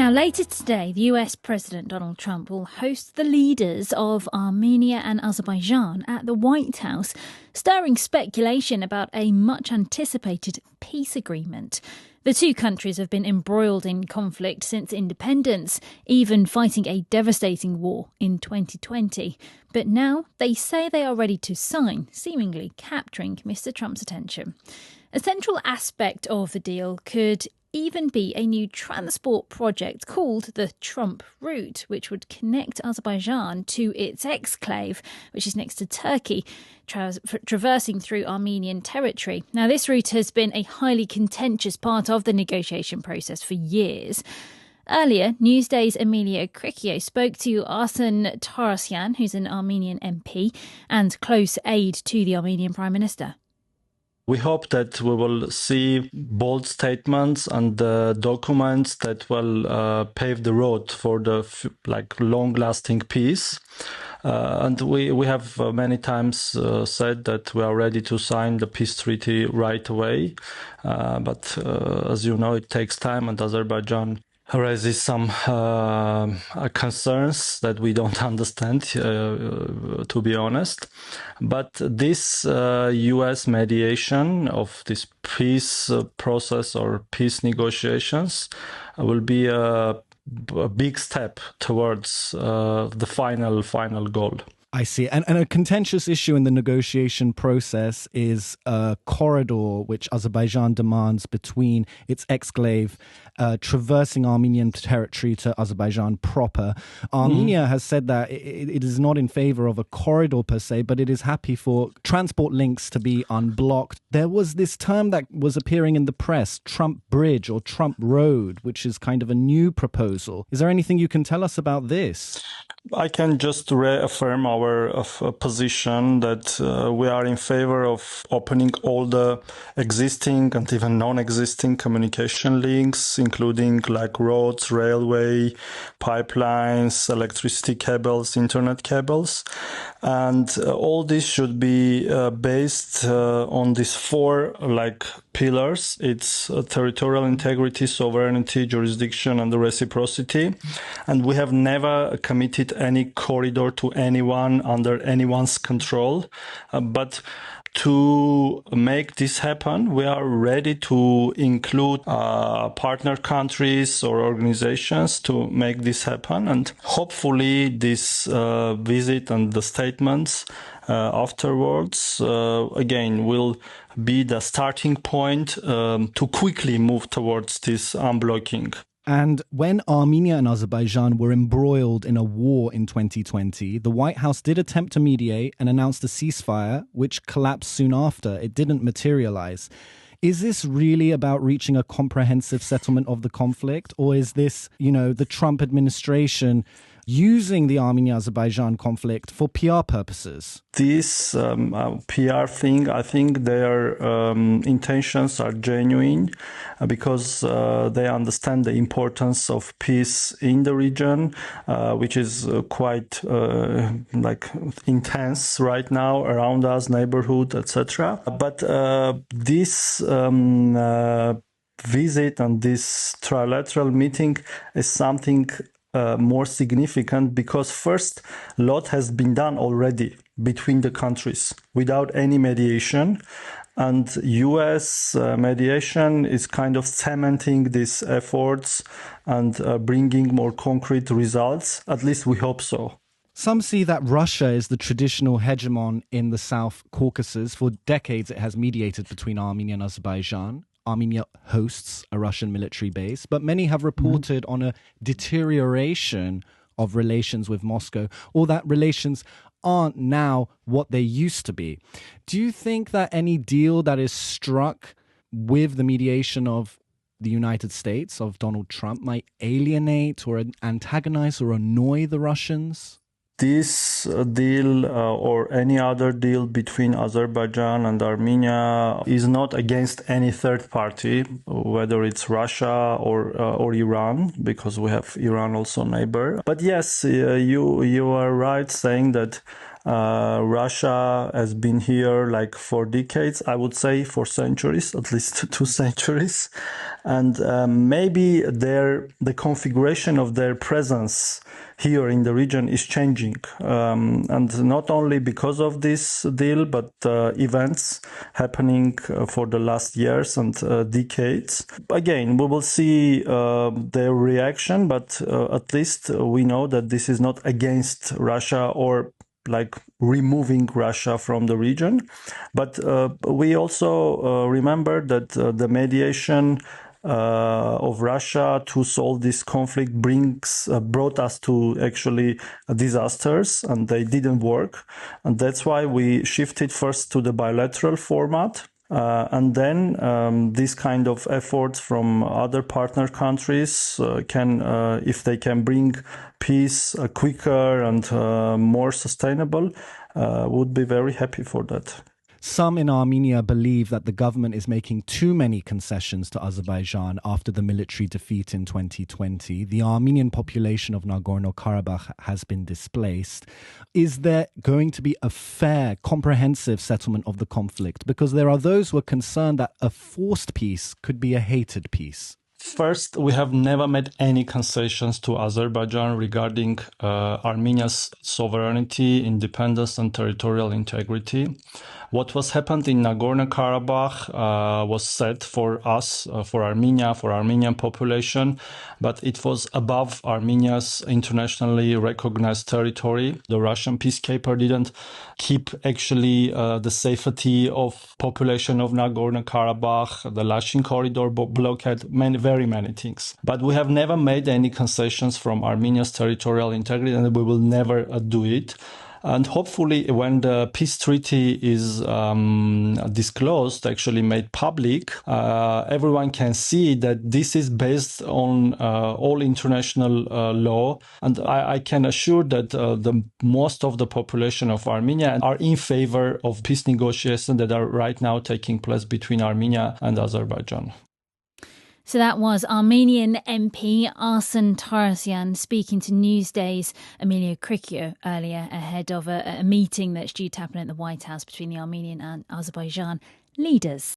Now, later today, the US President Donald Trump will host the leaders of Armenia and Azerbaijan at the White House, stirring speculation about a much-anticipated peace agreement. The two countries have been embroiled in conflict since independence, even fighting a devastating war in 2020. But now they say they are ready to sign, seemingly capturing Mr. Trump's attention. A central aspect of the deal could even be a new transport project called the Trump Route, which would connect Azerbaijan to its exclave, which is next to Turkey, traversing through Armenian territory. Now, this route has been a highly contentious part of the negotiation process for years. Earlier, Newsday's Emilia Cricchio spoke to Arsen Tarasyan, who's an Armenian MP and close aide to the Armenian Prime Minister. We hope that we will see bold statements and documents that will pave the road for the long-lasting peace. And we have many times said that we are ready to sign the peace treaty right away. But as you know, it takes time, and Azerbaijan raises some concerns that we don't understand, to be honest. But this US mediation of this peace process or peace negotiations will be a big step towards the final goal. I see. And a contentious issue in the negotiation process is a corridor which Azerbaijan demands between its exclave traversing Armenian territory to Azerbaijan proper. Armenia has said that it is not in favor of a corridor per se, but it is happy for transport links to be unblocked. There was this term that was appearing in the press, Trump Bridge or Trump Road, which is kind of a new proposal. Is there anything you can tell us about this? I can just reaffirm our position that we are in favor of opening all the existing and even non-existing communication links, including like roads, railway, pipelines, electricity cables, internet cables. And all this should be based on these four pillars. It's territorial integrity, sovereignty, jurisdiction, and the reciprocity. And we have never committed any corridor to anyone under anyone's control. But to make this happen, we are ready to include partner countries or organizations to make this happen. And hopefully this visit and the statements afterwards, again, will be the starting point to quickly move towards this unblocking. And when Armenia and Azerbaijan were embroiled in a war in 2020, the White House did attempt to mediate and announced a ceasefire, which collapsed soon after. It didn't materialize. Is this really about reaching a comprehensive settlement of the conflict? Or is this, the Trump administration using the Armenia-Azerbaijan conflict for PR purposes? This PR thing, I think their intentions are genuine because they understand the importance of peace in the region, which is quite intense right now around us, neighborhood, etc. But this visit and this trilateral meeting is something more significant because first, a lot has been done already between the countries without any mediation. And US mediation is kind of cementing these efforts and bringing more concrete results. At least we hope so. Some see that Russia is the traditional hegemon in the South Caucasus. For decades, it has mediated between Armenia and Azerbaijan. Armenia hosts a Russian military base, but many have reported on a deterioration of relations with Moscow, or that relations aren't now what they used to be. Do you think that any deal that is struck with the mediation of the United States, of Donald Trump, might alienate or antagonize or annoy the Russians? This deal or any other deal between Azerbaijan and Armenia is not against any third party, whether it's Russia or Iran, because we have Iran also neighbor. But yes, you are right saying that Russia has been here like for decades, I would say for centuries, at least 2 centuries. And maybe the configuration of their presence here in the region is changing. And not only because of this deal, but events happening for the last years and decades. Again, we will see their reaction, but at least we know that this is not against Russia or like removing Russia from the region. But we also remember that the mediation of Russia to solve this conflict brought us to actually disasters, and they didn't work. And that's why we shifted first to the bilateral format. And then this kind of efforts from other partner countries can, if they can bring peace quicker and more sustainable, would be very happy for that. Some in Armenia believe that the government is making too many concessions to Azerbaijan after the military defeat in 2020. The Armenian population of Nagorno-Karabakh has been displaced. Is there going to be a fair, comprehensive settlement of the conflict? Because there are those who are concerned that a forced peace could be a hated peace. First, we have never made any concessions to Azerbaijan regarding Armenia's sovereignty, independence, and territorial integrity. What was happened in Nagorno-Karabakh was said for us, for Armenia, for Armenian population, but it was above Armenia's internationally recognized territory. The Russian peacekeeper didn't keep actually the safety of population of Nagorno-Karabakh, the Lachin corridor blockade, very many things. But we have never made any concessions from Armenia's territorial integrity, and we will never do it. And hopefully when the peace treaty is disclosed, actually made public, everyone can see that this is based on all international law. And I can assure that the most of the population of Armenia are in favor of peace negotiations that are right now taking place between Armenia and Azerbaijan. So that was Armenian MP Arsen Tarasyan speaking to Newsday's Emilio Cricchio earlier ahead of a meeting that's due to happen at the White House between the Armenian and Azerbaijan leaders.